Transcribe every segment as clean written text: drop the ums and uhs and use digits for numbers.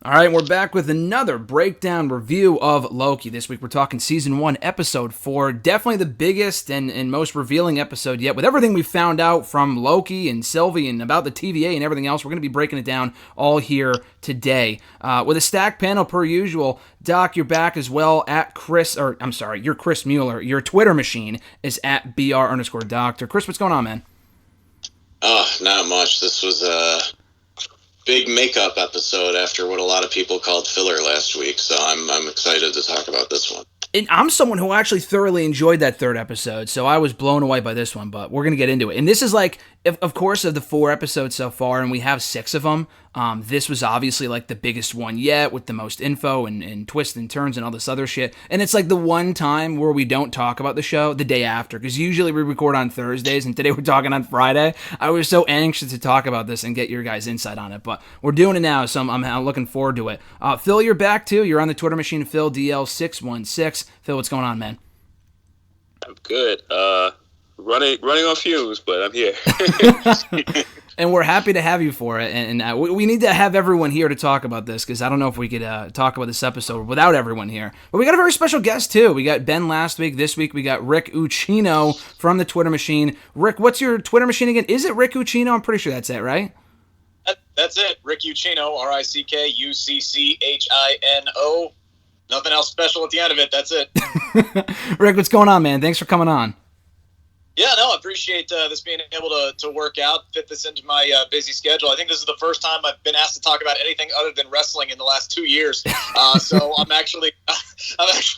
All right, we're back with another breakdown review of Loki. This week we're talking Season 1, Episode 4. Definitely the biggest and most revealing episode yet. With everything we found out from Loki and Sylvie and about the TVA and everything else, we're going to be breaking it down all here today. With a stacked panel per usual. Doc, you're back as well at you're Chris Mueller. Your Twitter machine is at BR_Doctor. Chris, what's going on, man? Oh, not much. This was a big makeup episode after what a lot of people called filler last week, so I'm excited to talk about this one. And I'm someone who actually thoroughly enjoyed that third episode, so I was blown away by this one, but we're going to get into it. And this is like, of course, of the 4 episodes so far, and we have 6 of them, this was obviously like the biggest one yet, with the most info and twists and turns and all this other shit. And it's like the one time where we don't talk about the show the day after, because usually we record on Thursdays, and today we're talking on Friday. I was so anxious to talk about this and get your guys' insight on it, but we're doing it now, so I'm looking forward to it. Phil, you're back too. You're on the Twitter machine, Phil DL616. Phil, what's going on, man? I'm good. Running on fumes, but I'm here. And we're happy to have you for it. And we need to have everyone here to talk about this, because I don't know if we could talk about this episode without everyone here. But we got a very special guest, too. We got Ben last week. This week, we got Rick Ucchino from the Twitter machine. Rick, what's your Twitter machine again? Is it Rick Ucchino? I'm pretty sure that's it, right? That's it. Rick Ucchino, RickUcchino. Nothing else special at the end of it. That's it. Rick, what's going on, man? Thanks for coming on. Yeah, no, I appreciate this being able to work out, fit this into my busy schedule. I think this is the first time I've been asked to talk about anything other than wrestling in the last 2 years. So I'm actually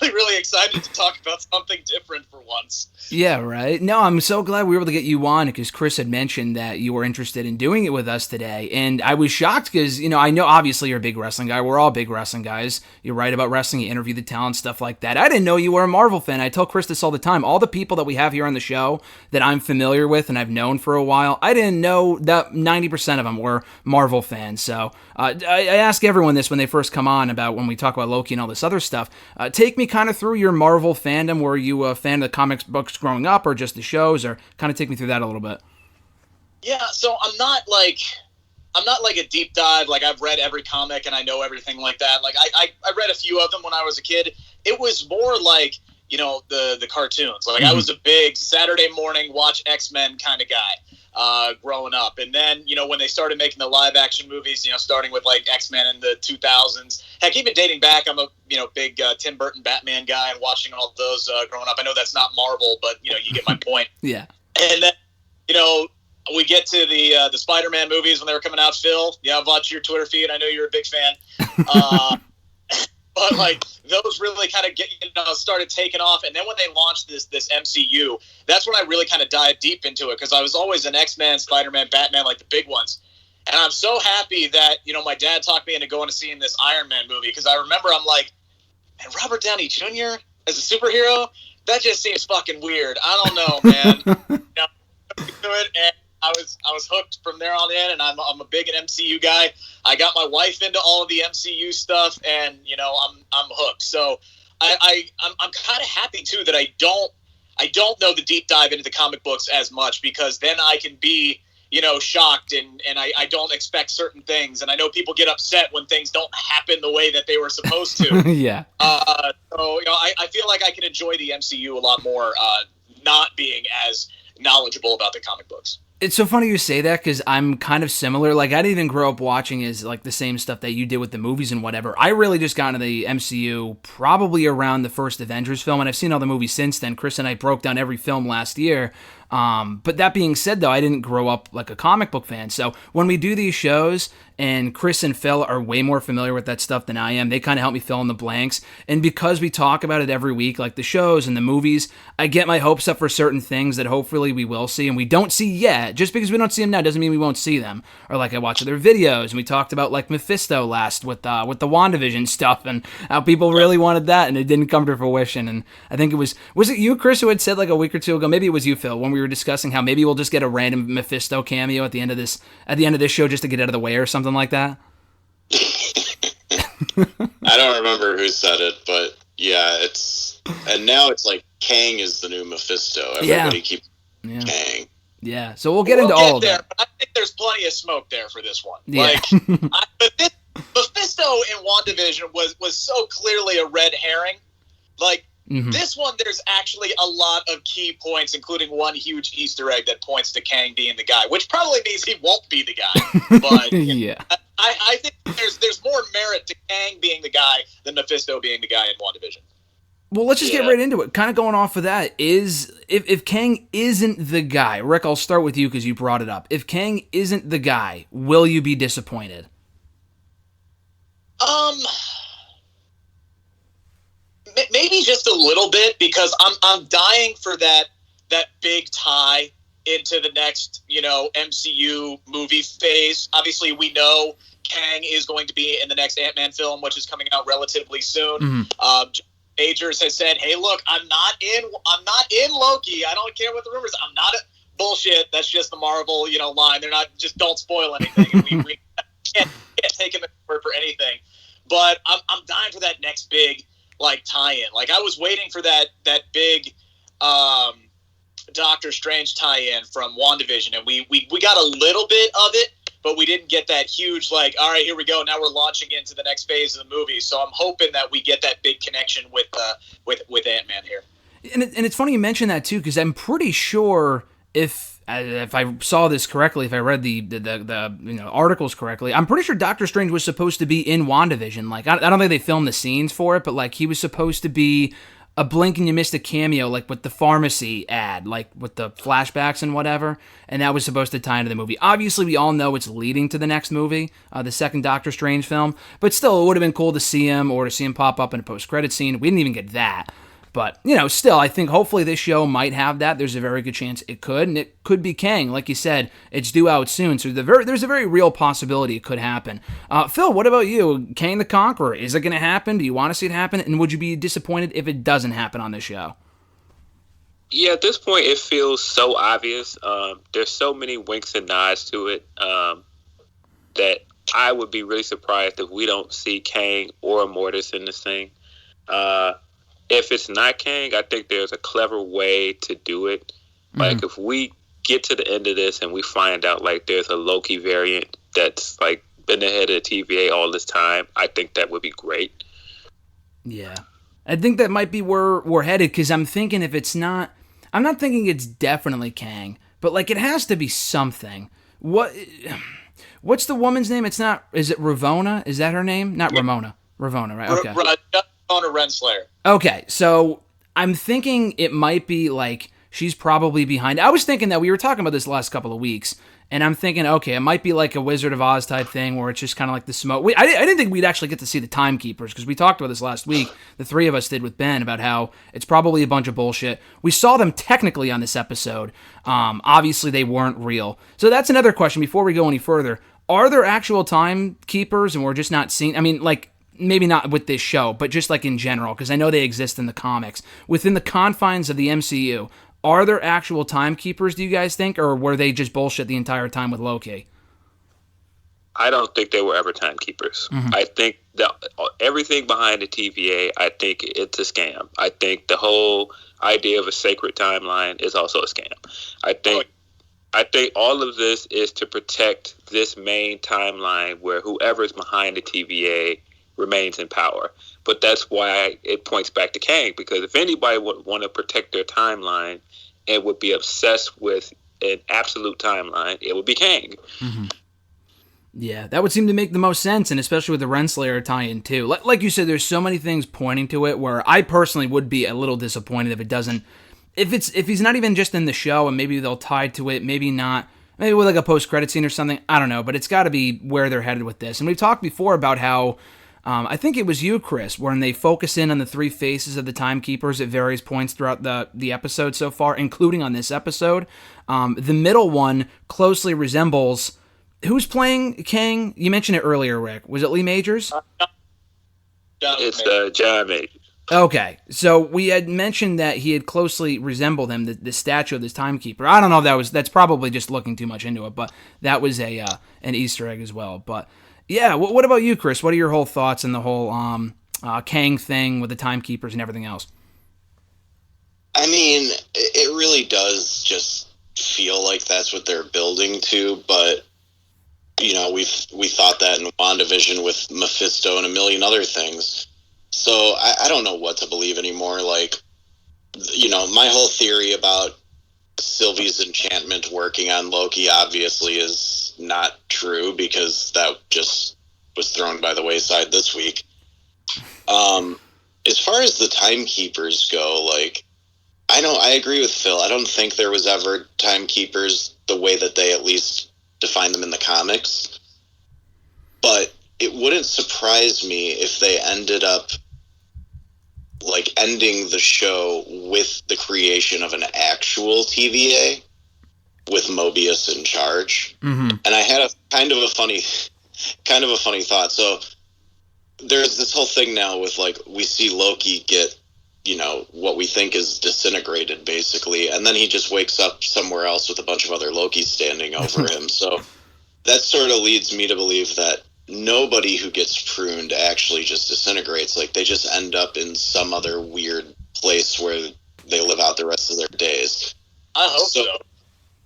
really excited to talk about something different for once. Yeah, right. No, I'm so glad we were able to get you on, because Chris had mentioned that you were interested in doing it with us today. And I was shocked because, I know obviously you're a big wrestling guy. We're all big wrestling guys. You write about wrestling, you interview the talent, stuff like that. I didn't know you were a Marvel fan. I tell Chris this all the time. All the people that we have here on the show that I'm familiar with and I've known for a while, I didn't know that 90% of them were Marvel fans. So I ask everyone this when they first come on, about when we talk about Loki and all this other stuff. Take me kind of through your Marvel fandom. Were you a fan of the comics books growing up, or just the shows, or kind of take me through that a little bit? Yeah, so I'm not like a deep dive. Like, I've read every comic and I know everything like that. Like, I read a few of them when I was a kid. It was more like, the cartoons. Like, I was a big Saturday morning watch X-Men kind of guy growing up. And then, when they started making the live action movies, starting with like X-Men in the 2000s, heck, even dating back, I'm a, big Tim Burton Batman guy, and watching all those growing up. I know that's not Marvel, but, you get my point. Yeah. And then, we get to the Spider-Man movies when they were coming out, Phil. Yeah, I've watched your Twitter feed. I know you're a big fan. But like, those really kind of started taking off. And then when they launched this MCU, that's when I really kind of dived deep into it, because I was always an X-Men, Spider-Man, Batman, like the big ones. And I'm so happy that, my dad talked me into going to seeing this Iron Man movie, because I remember I'm like, man, Robert Downey Jr. as a superhero? That just seems fucking weird. I don't know, man. And I was hooked from there on in, and I'm a big MCU guy. I got my wife into all of the MCU stuff, and I'm hooked. So I'm kind of happy too that I don't know the deep dive into the comic books as much, because then I can be shocked, and I don't expect certain things, and I know people get upset when things don't happen the way that they were supposed to. Yeah. So I feel like I can enjoy the MCU a lot more, not being as knowledgeable about the comic books. It's so funny you say that, because I'm kind of similar. Like, I didn't even grow up watching as like the same stuff that you did with the movies and whatever. I really just got into the MCU probably around the first Avengers film, and I've seen all the movies since then. Chris and I broke down every film last year. But that being said, though, I didn't grow up like a comic book fan. So when we do these shows, and Chris and Phil are way more familiar with that stuff than I am, they kind of help me fill in the blanks. And because we talk about it every week, like the shows and the movies, I get my hopes up for certain things that hopefully we will see and we don't see yet. Just because we don't see them now doesn't mean we won't see them. Or like I watch their videos, and we talked about like Mephisto last with the WandaVision stuff, and how people really wanted that and it didn't come to fruition. And I think it was it you, Chris, who had said like a week or two ago, maybe it was you, Phil, when we were discussing how maybe we'll just get a random Mephisto cameo at the end of this show just to get out of the way or something like that? I don't remember who said it, but yeah, and now it's like Kang is the new Mephisto. Everybody keeps Kang. Yeah, so we'll get into all of that. But I think there's plenty of smoke there for this one. Yeah. Like, Mephisto Mephisto in WandaVision was so clearly a red herring. Like, this one, there's actually a lot of key points, including one huge Easter egg that points to Kang being the guy, which probably means he won't be the guy. But yeah. I think there's more merit to Kang being the guy than Mephisto being the guy in WandaVision. Well, let's just get right into it. Kind of going off of that is, if Kang isn't the guy, Rick, I'll start with you because you brought it up. If Kang isn't the guy, will you be disappointed? Maybe just a little bit, because I'm dying for that big tie into the next, MCU movie phase. Obviously, we know Kang is going to be in the next Ant-Man film, which is coming out relatively soon. Majors has said, "Hey, look, I'm not in Loki. I don't care what the rumors. I'm not bullshit. That's just the Marvel, line. They're not, just don't spoil anything. We can't take him for anything. But I'm dying for that next big tie-in. Like, I was waiting for that big Doctor Strange tie-in from WandaVision, and we got a little bit of it, but we didn't get that huge, all right, here we go, now we're launching into the next phase of the movie. So I'm hoping that we get that big connection with Ant-Man here. And it's funny you mention that too, because I'm pretty sure if I saw this correctly, if I read the articles correctly, I'm pretty sure Doctor Strange was supposed to be in WandaVision. Like, I don't think they filmed the scenes for it, but he was supposed to be a blink and you missed a cameo, with the pharmacy ad, with the flashbacks and whatever, and that was supposed to tie into the movie. Obviously, we all know it's leading to the next movie, the second Doctor Strange film, but still, it would have been cool to see him, or to see him pop up in a post-credit scene. We didn't even get that. But, still, I think hopefully this show might have that. There's a very good chance it could, and it could be Kang. Like you said, it's due out soon, so there's a very real possibility it could happen. Phil, what about you? Kang the Conqueror, is it going to happen? Do you want to see it happen? And would you be disappointed if it doesn't happen on this show? Yeah, at this point, it feels so obvious. There's so many winks and nods to it that I would be really surprised if we don't see Kang or Mortis in this thing. If it's not Kang, I think there's a clever way to do it. If we get to the end of this and we find out there's a Loki variant that's been the head of the TVA all this time, I think that would be great. Yeah. I think that might be where we're headed, because I'm thinking if it's not... I'm not thinking it's definitely Kang, but it has to be something. What's the woman's name? It's not... Is it Ravonna? Is that her name? Not Ramona. Ravonna, right? Okay. Ravonna Renslayer. Okay, so I'm thinking it might be she's probably behind. I was thinking that we were talking about this the last couple of weeks, and I'm thinking, okay, it might be a Wizard of Oz type thing where it's just kind of the smoke. I didn't think we'd actually get to see the Timekeepers, because we talked about this last week. The three of us did with Ben about how it's probably a bunch of bullshit. We saw them technically on this episode. Obviously, they weren't real. So that's another question before we go any further. Are there actual Timekeepers and we're just not seeing... I mean, maybe not with this show, but just in general, because I know they exist in the comics. Within the confines of the MCU, are there actual Timekeepers, do you guys think, or were they just bullshit the entire time with Loki? I don't think they were ever Timekeepers. I think that everything behind the TVA, I think it's a scam. I think the whole idea of a sacred timeline is also a scam. I think all of this is to protect this main timeline where whoever's behind the TVA remains in power. But that's why it points back to Kang, because if anybody would want to protect their timeline and would be obsessed with an absolute timeline, it would be Kang. Yeah, that would seem to make the most sense, and especially with the Renslayer tie-in too. Like you said, there's so many things pointing to it where I personally would be a little disappointed if it doesn't. If he's not even just in the show, and maybe they'll tie to it, maybe not. Maybe with a post-credit scene or something. I don't know, but it's got to be where they're headed with this. And we've talked before about how I think it was you, Chris, when they focus in on the three faces of the Timekeepers at various points throughout the episode so far, including on this episode. The middle one closely resembles... Who's playing Kang? You mentioned it earlier, Rick. Was it Lee Majors? It's John Majors. Okay, so we had mentioned that he had closely resembled him, the statue of this Timekeeper. I don't know if that's probably just looking too much into it, but that was an Easter egg as well. But yeah, what about you, Chris? What are your whole thoughts on the whole Kang thing with the Timekeepers and everything else? I mean, it really does just feel like that's what they're building to, but we thought that in WandaVision with Mephisto and a million other things. So I don't know what to believe anymore. Like, my whole theory about Sylvie's enchantment working on Loki obviously is not true, because that just was thrown by the wayside this week. As far as the timekeepers go, like, I agree with Phil. I don't think there was ever timekeepers the way that they at least define them in the comics. But it wouldn't surprise me if they ended up like ending the show with the creation of an actual TVA with Mobius in charge. Mm-hmm. And I had a kind of a funny thought. So there's this whole thing now with, like, we see Loki get, what we think is disintegrated, basically, and then he just wakes up somewhere else with a bunch of other Lokis standing over him. So that sort of leads me to believe that nobody who gets pruned actually just disintegrates. Like, they just end up in some other weird place where they live out the rest of their days. I hope so.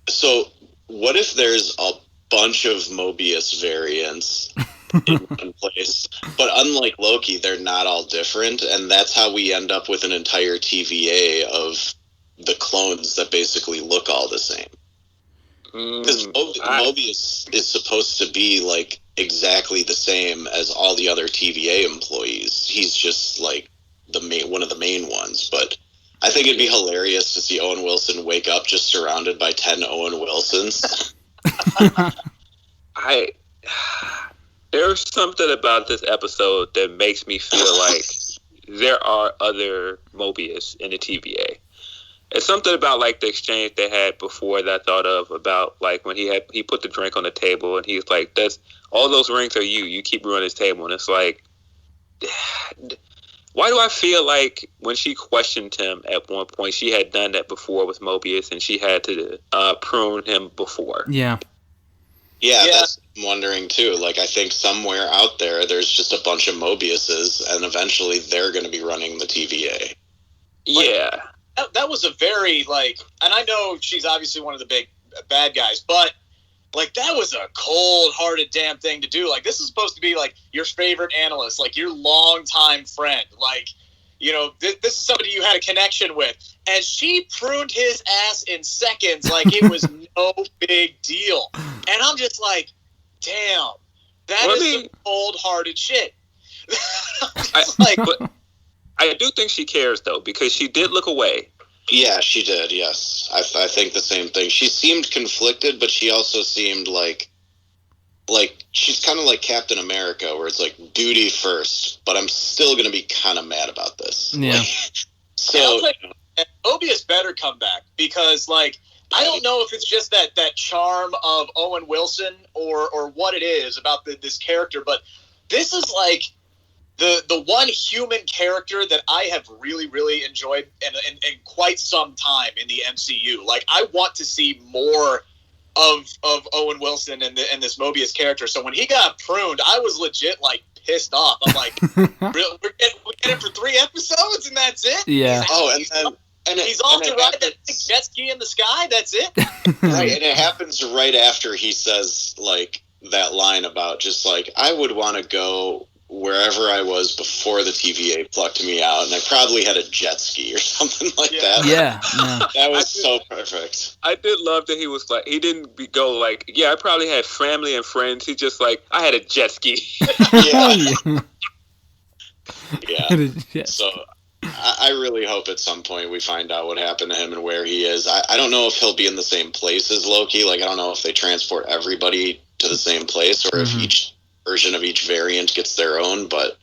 So what if there's a bunch of Mobius variants in one place, but unlike Loki, they're not all different, and that's how we end up with an entire TVA of the clones that basically look all the same. Because Mobius is supposed to be, like, exactly the same as all the other TVA employees. He's just, like, one of the main ones. But I think it'd be hilarious to see Owen Wilson wake up just surrounded by 10 Owen Wilsons. There's something about this episode that makes me feel like there are other Mobius in the TVA. It's something about, like, the exchange they had before that I thought of, about, like, when he put the drink on the table and he's like, all those rings are you keep running this table. And it's like, why do I feel like when she questioned him at one point, she had done that before with Mobius and she had to prune him before? Yeah. Yeah, that's what I'm wondering too. Like, I think somewhere out there's just a bunch of Mobiuses, and eventually they're going to be running the TVA. Yeah. That was a very, like, and I know she's obviously one of the big bad guys, but, like, that was a cold-hearted damn thing to do. Like, this is supposed to be, like, your favorite analyst, like, your longtime friend. Like, this is somebody you had a connection with. And she pruned his ass in seconds like it was no big deal. And I'm just like, damn, that is some cold-hearted shit. But I do think she cares, though, because she did look away. Yeah, she did, yes. I think the same thing. She seemed conflicted, but she also seemed like she's kind of like Captain America, where it's like, duty first, but I'm still going to be kind of mad about this. Yeah. Like, so... Mobius better come back, because, like, I don't know if it's just that charm of Owen Wilson or what it is about this character, but this is, like, the one human character that I have really, really enjoyed in quite some time in the MCU. Like, I want to see more of Owen Wilson and this Mobius character. So when he got pruned, I was legit, like, pissed off. I'm like, really? We're getting for 3 episodes and that's it? Yeah. He's off to ride that big jet ski in the sky. That's it. Right, and it happens right after he says, like, that line about just, like, I would want to go wherever I was before the TVA plucked me out, and I probably had a jet ski or something like that. Yeah. That was so perfect. I did love that he was like, he didn't go like, yeah, I probably had family and friends. He just like, I had a jet ski. Yeah. So I really hope at some point we find out what happened to him and where he is. I don't know if he'll be in the same place as Loki. Like, I don't know if they transport everybody to the same place or if each version of each variant gets their own, but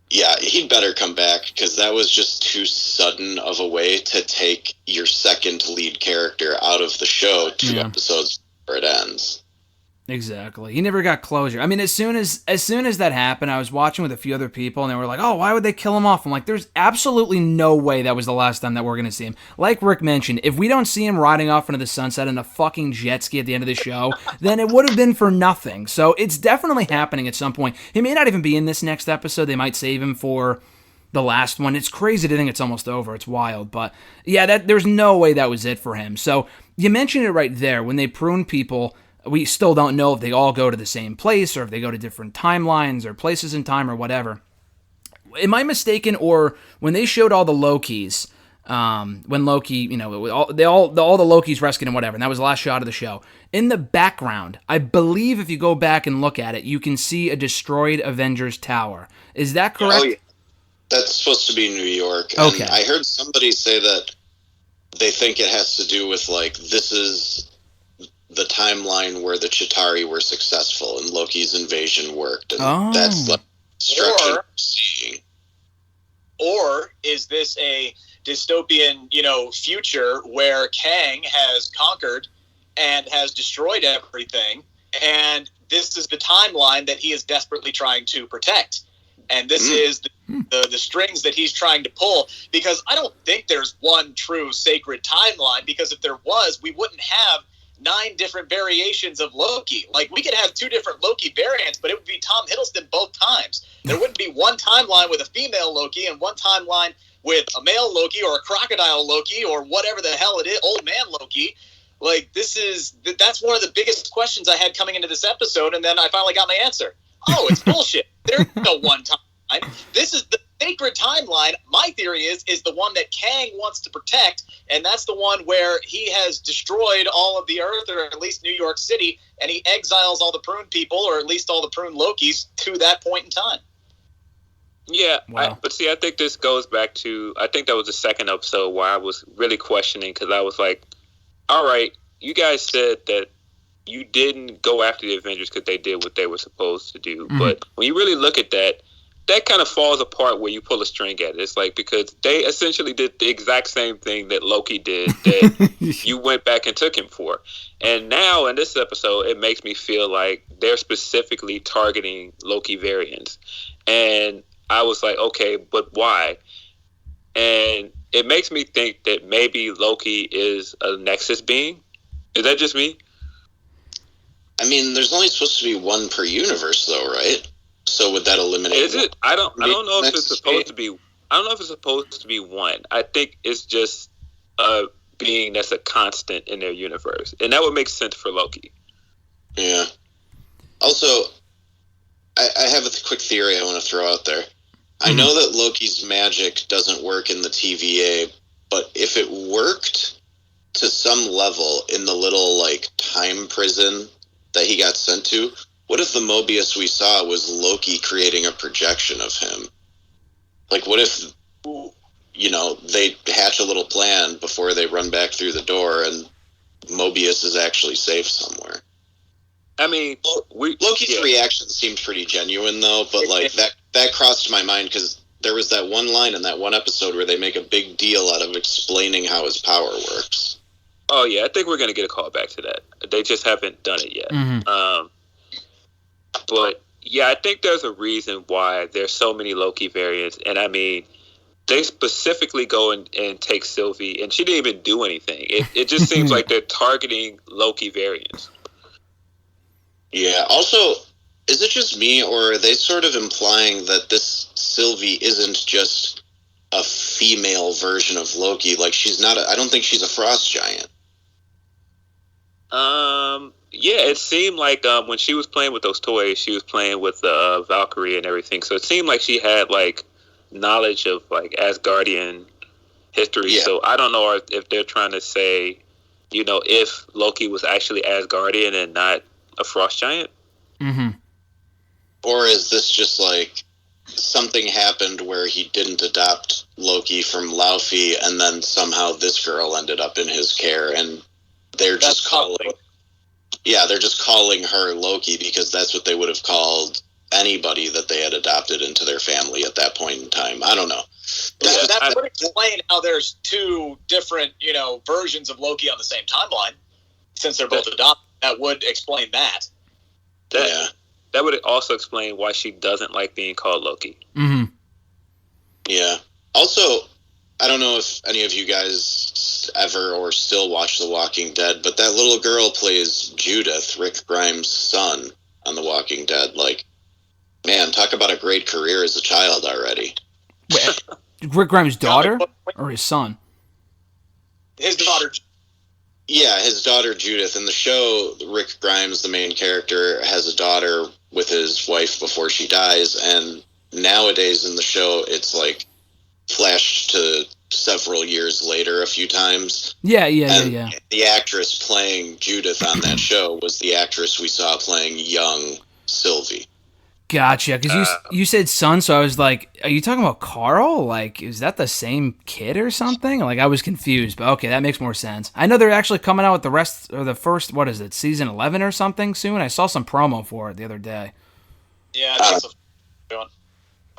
yeah, he'd better come back, because that was just too sudden of a way to take your second lead character out of the show 2 episodes before it ends. Exactly. He never got closure. I mean, as soon as that happened, I was watching with a few other people, and they were like, oh, why would they kill him off? I'm like, there's absolutely no way that was the last time that we're going to see him. Like Rick mentioned, if we don't see him riding off into the sunset in a fucking jet ski at the end of the show, then it would have been for nothing. So it's definitely happening at some point. He may not even be in this next episode. They might save him for the last one. It's crazy to think it's almost over. It's wild. But yeah, there's no way that was it for him. So you mentioned it right there. When they prune people, we still don't know if they all go to the same place or if they go to different timelines or places in time or whatever. Am I mistaken, or when they showed all the Lokis, when Loki, all the Lokis rescued and whatever, and that was the last shot of the show, in the background, I believe if you go back and look at it, you can see a destroyed Avengers Tower. Is that correct? Oh, yeah. That's supposed to be New York. And okay. I heard somebody say that they think it has to do with, like, this is the timeline where the Chitauri were successful and Loki's invasion worked. And that's, like, structure we're seeing. Or is this a dystopian, future where Kang has conquered and has destroyed everything, and this is the timeline that he is desperately trying to protect? And this is the strings that he's trying to pull, because I don't think there's one true sacred timeline, because if there was, we wouldn't have 9 different variations of Loki. Like, we could have 2 different Loki variants, but it would be Tom Hiddleston both times. There wouldn't be one timeline with a female Loki and one timeline with a male Loki or a crocodile Loki or whatever the hell it is, old man Loki. Like, that's one of the biggest questions I had coming into this episode, and then I finally got my answer. Oh, it's bullshit. There's no one timeline. This is the sacred timeline. My theory is the one that Kang wants to protect, and that's the one where he has destroyed all of the Earth, or at least New York City, and he exiles all the prune people, or at least all the prune Lokis, to that point in time. Yeah, wow. But see, I think this goes back to, I think that was the second episode where I was really questioning, because I was like, all right, you guys said that you didn't go after the Avengers because they did what they were supposed to do. Mm-hmm. But when you really look at that kind of falls apart where you pull a string at it. It's like, because they essentially did the exact same thing that Loki did that you went back and took him for. And now in this episode, it makes me feel like they're specifically targeting Loki variants. And I was like, okay, but why? And it makes me think that maybe Loki is a Nexus being. Is that just me? I mean, there's only supposed to be one per universe, though, right? So would that eliminate? Is it? I don't know if it's supposed to be. I don't know if it's supposed to be one. I think it's just a being that's a constant in their universe, and that would make sense for Loki. Yeah. Also, I have a quick theory I want to throw out there. I know that Loki's magic doesn't work in the TVA, but if it worked to some level in the little, like, time prison that he got sent to, what if the Mobius we saw was Loki creating a projection of him? Like, what if, they hatch a little plan before they run back through the door and Mobius is actually safe somewhere? I mean, Loki's reaction seemed pretty genuine, though, but, like, that crossed my mind because there was that one line in that one episode where they make a big deal out of explaining how his power works. Oh, yeah, I think we're going to get a call back to that. They just haven't done it yet. Mm-hmm. But, yeah, I think there's a reason why there's so many Loki variants. And, I mean, they specifically go and take Sylvie, and she didn't even do anything. It just seems like they're targeting Loki variants. Yeah, also, is it just me, or are they sort of implying that this Sylvie isn't just a female version of Loki? Like, she's not I don't think she's a frost giant. Yeah, it seemed like when she was playing with those toys, she was playing with Valkyrie and everything. So it seemed like she had, like, knowledge of, like, Asgardian history. Yeah. So I don't know if they're trying to say, if Loki was actually Asgardian and not a frost giant. Mm-hmm. Or is this just, like, something happened where he didn't adopt Loki from Laufey, and then somehow this girl ended up in his care, and they're just calling... Yeah, they're just calling her Loki because that's what they would have called anybody that they had adopted into their family at that point in time. I don't know. That would explain how there's 2 different, versions of Loki on the same timeline, since they're both adopted. That would explain that. That would also explain why she doesn't like being called Loki. Mm-hmm. Yeah. Also, I don't know if any of you guys ever or still watch The Walking Dead, but that little girl plays Judith, Rick Grimes' son, on The Walking Dead. Like, man, talk about a great career as a child already. Rick Grimes' daughter or his son? His daughter. Yeah, his daughter Judith. In the show, Rick Grimes, the main character, has a daughter with his wife before she dies, and nowadays in the show, it's like flashed to several years later a few times. Yeah. The actress playing Judith on that show was the actress we saw playing young Sylvie. Gotcha. Because you said son, so I was like, are you talking about Carl? Like, is that the same kid or something? Like, I was confused, but okay, that makes more sense. I know they're actually coming out with the rest, or the first, what is it, season 11 or something soon? I saw some promo for it the other day. Yeah, that's a going.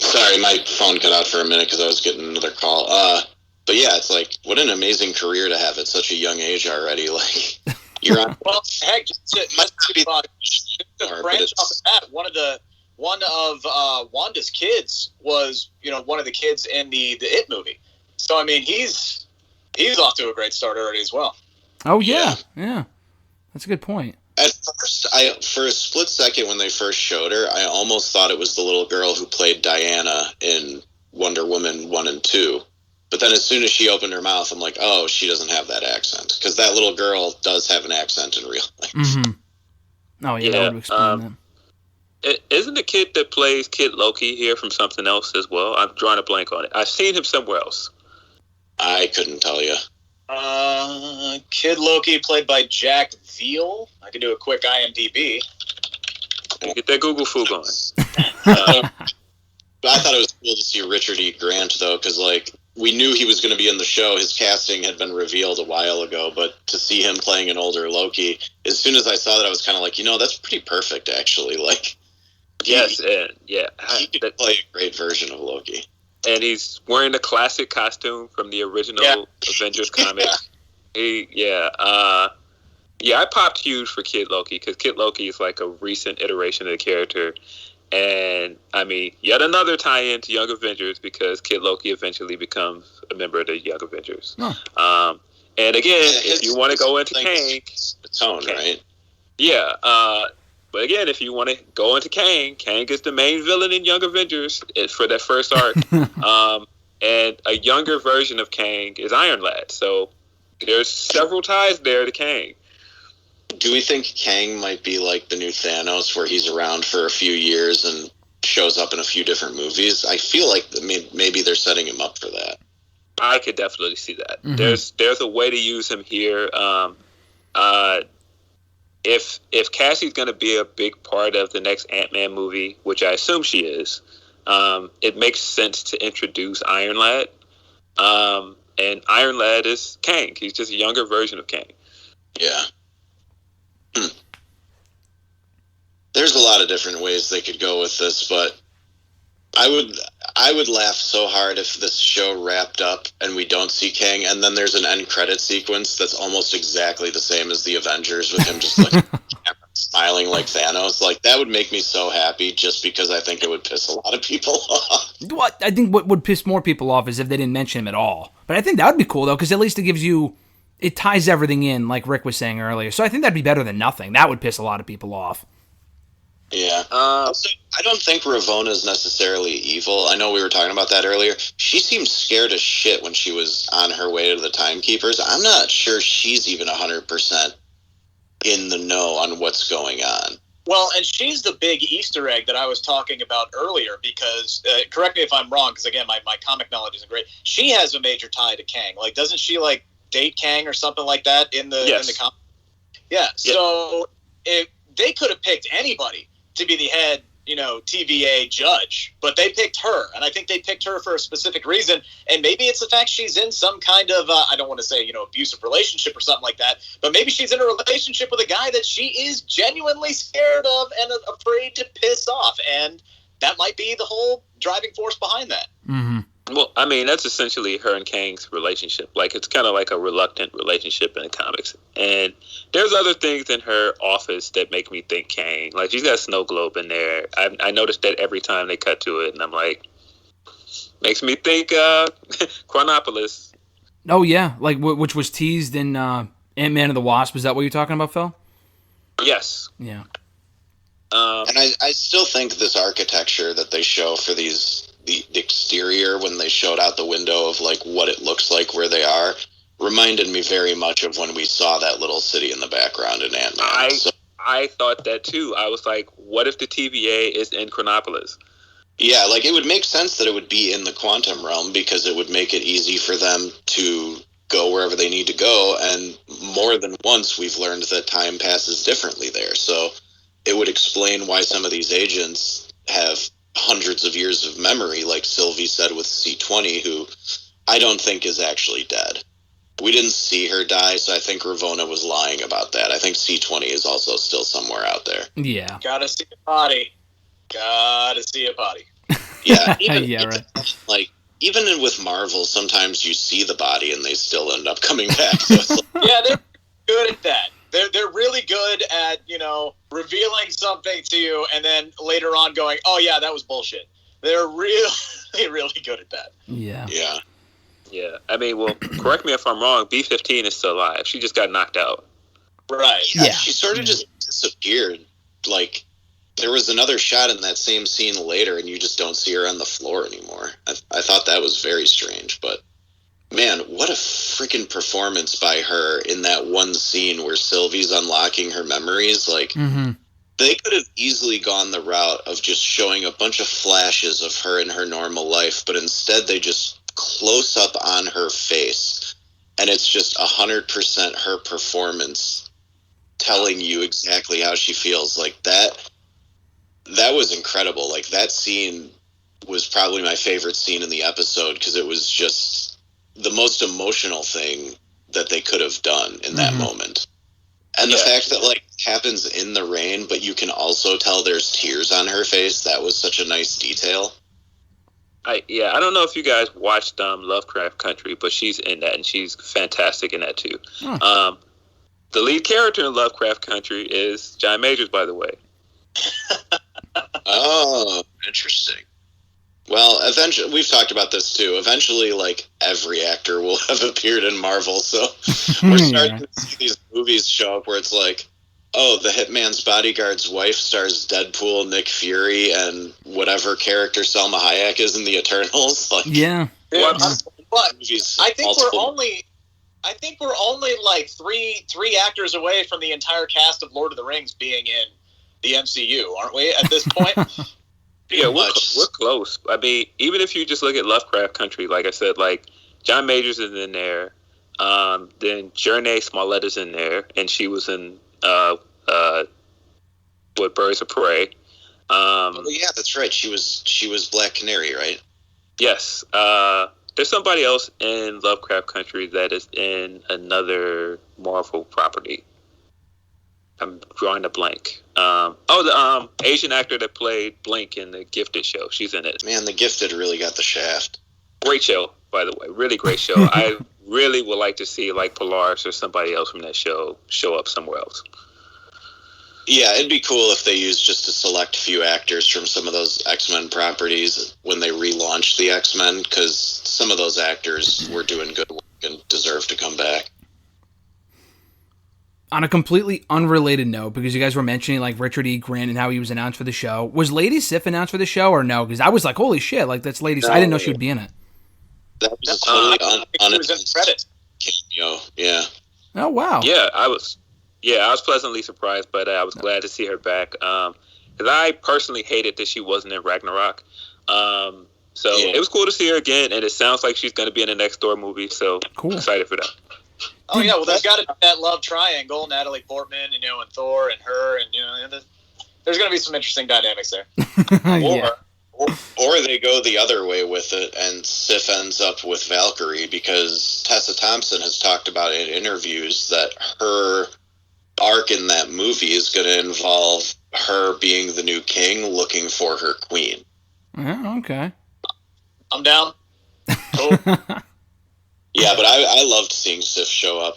Sorry, my phone cut out for a minute because I was getting another call. But yeah, it's like, what an amazing career to have at such a young age already. Like, you're on. Well, heck, to branch off of that, one of Wanda's kids was, one of the kids in the It movie. So I mean, he's off to a great start already as well. Oh yeah. That's a good point. At first, for a split second when they first showed her, I almost thought it was the little girl who played Diana in Wonder Woman 1 and 2. But then as soon as she opened her mouth, I'm like, oh, she doesn't have that accent. Because that little girl does have an accent in real life. Mm-hmm. Oh, yeah, that would explain that. Isn't the kid that plays Kid Loki here from something else as well? I'm drawing a blank on it. I've seen him somewhere else. I couldn't tell you. Kid Loki played by Jack Veal. I could do a quick IMDb. Get that Google foo going. But I thought it was cool to see Richard E. Grant, though, because, like, we knew he was going to be in the show. His casting had been revealed a while ago, but to see him playing an older Loki, as soon as I saw that, I was kind of like, that's pretty perfect, actually. Like, yes, and yeah, he could play a great version of Loki. And he's wearing the classic costume from the original Avengers comic. I popped huge for Kid Loki because Kid Loki is like a recent iteration of the character. And, I mean, yet another tie-in to Young Avengers because Kid Loki eventually becomes a member of the Young Avengers. Huh. And again, if you want to go into Kang... The tone, right? Yeah, but again, if you want to go into Kang is the main villain in Young Avengers for that first arc. And a younger version of Kang is Iron Lad. So there's several ties there to Kang. Do we think Kang might be like the new Thanos, where he's around for a few years and shows up in a few different movies? I feel like maybe they're setting him up for that. I could definitely see that. Mm-hmm. There's a way to use him here. If Cassie's going to be a big part of the next Ant-Man movie, which I assume she is, it makes sense to introduce Iron Lad. And Iron Lad is Kang. He's just a younger version of Kang. Yeah. There's a lot of different ways they could go with this, but I would laugh so hard if this show wrapped up and we don't see Kang, and then there's an end credit sequence that's almost exactly the same as the Avengers, with him just looking at the camera, smiling like Thanos. Like, that would make me so happy, just because I think it would piss a lot of people off. I think what would piss more people off is if they didn't mention him at all. But I think that would be cool, though, because at least it ties everything in, like Rick was saying earlier. So I think that'd be better than nothing. That would piss a lot of people off. Yeah. Also, I don't think Ravona's necessarily evil. I know we were talking about that earlier. She seemed scared as shit when she was on her way to the Timekeepers. I'm not sure she's even 100% in the know on what's going on. Well, and she's the big Easter egg that I was talking about earlier because, correct me if I'm wrong, because again, my comic knowledge isn't great. She has a major tie to Kang. Like, doesn't she, like, date Kang or something like that in the comic? Yeah, so if they could have picked anybody to be the head, T.V.A. judge, but they picked her, and I think they picked her for a specific reason, and maybe it's the fact she's in some kind of, I don't want to say, abusive relationship or something like that, but maybe she's in a relationship with a guy that she is genuinely scared of and afraid to piss off, and that might be the whole driving force behind that. Mm-hmm. Well, I mean, that's essentially her and Kang's relationship. Like, it's kind of like a reluctant relationship in the comics. And there's other things in her office that make me think Kang. Like, she's got a snow globe in there. I noticed that every time they cut to it, and I'm like, makes me think Chronopolis. Oh, yeah. Like, which was teased in Ant-Man and the Wasp. Is that what you're talking about, Phil? Yes. Yeah. And I still think this architecture that they show for the exterior when they showed out the window of like what it looks like where they are, reminded me very much of when we saw that little city in the background in Ant-Man. I thought that too. I was like, what if the TVA is in Chronopolis? Yeah, like it would make sense that it would be in the quantum realm because it would make it easy for them to go wherever they need to go. And more than once, we've learned that time passes differently there. So it would explain why some of these agents have hundreds of years of memory, like Sylvie said with C-20, who I don't think is actually dead. We didn't see her die, so I think Ravonna was lying about that. I think C-20 is also still somewhere out there. Yeah. Gotta see a body. Gotta see a body. Yeah, even with Marvel, sometimes you see the body and they still end up coming back. So it's like, Yeah, they're good at that. They're really good at, revealing something to you and then later on going, oh yeah, that was bullshit. They're really, really good at that. Yeah. yeah. Yeah. I mean, well, correct me if I'm wrong. B-15 is still alive. She just got knocked out. Right. Yeah. She sort of just disappeared. Like, there was another shot in that same scene later, and you just don't see her on the floor anymore. I thought that was very strange, but man, what a freaking performance by her in that one scene where Sylvie's unlocking her memories. Like, they could have easily gone the route of just showing a bunch of flashes of her in her normal life, but instead they just close up on her face, and it's just 100% her performance telling you exactly how she feels. Like, that was incredible. Like, that scene was probably my favorite scene in the episode because it was just the most emotional thing that they could have done in that moment. And the fact that, like, it happens in the rain, but you can also tell there's tears on her face, that was such a nice detail. I don't know if you guys watched Lovecraft Country, but she's in that, and she's fantastic in that too. The lead character in Lovecraft Country is John Majors, by the way. Oh, interesting. Well, eventually, we've talked about this too. Eventually, like, every actor will have appeared in Marvel, so we're starting to see these movies show up where it's like, oh, the Hitman's Bodyguard's wife stars Deadpool, Nick Fury, and whatever character Selma Hayek is in the Eternals. Like, But movies, I think multiple- we're only like three actors away from the entire cast of Lord of the Rings being in the MCU, aren't we? At this point. Yeah, we're close. I mean, even if you just look at Lovecraft Country, like I said, like John Majors is in there. Then Jernay Smollett is in there, and she was in with Birds of Prey. oh yeah, that's right. She was Black Canary, right? Yes. There's somebody else in Lovecraft Country that is in another Marvel property. I'm drawing a blank. The Asian actor that played Blink in the Gifted show. She's in it. Man, The Gifted really got the shaft. Great show, by the way. Really great show. I really would like to see like Polaris or somebody else from that show show up somewhere else. Yeah, it'd be cool if they used just a select few actors from some of those X-Men properties when they relaunched the X-Men, because some of those actors were doing good work and deserve to come back. On a completely unrelated note, because you guys were mentioning like Richard E. Grant and how he was announced for the show, was Lady Sif announced for the show or no? Because I was like, holy shit, like that's Lady Sif. I didn't know she would be in it. That was a totally unannounced credit cameo. Yeah. Oh wow. Yeah, I was pleasantly surprised, but I was glad to see her back. Because I personally hated that she wasn't in Ragnarok. It was cool to see her again, and it sounds like she's going to be in the next Thor movie. So cool. Excited for that. Oh yeah, well there's got to be that love triangle: Natalie Portman, and Thor, and her, and there's going to be some interesting dynamics there. Or they go the other way with it, and Sif ends up with Valkyrie, because Tessa Thompson has talked about in interviews that her arc in that movie is going to involve her being the new king looking for her queen. Oh, okay. I'm down. Cool. Yeah, but I loved seeing Sif show up.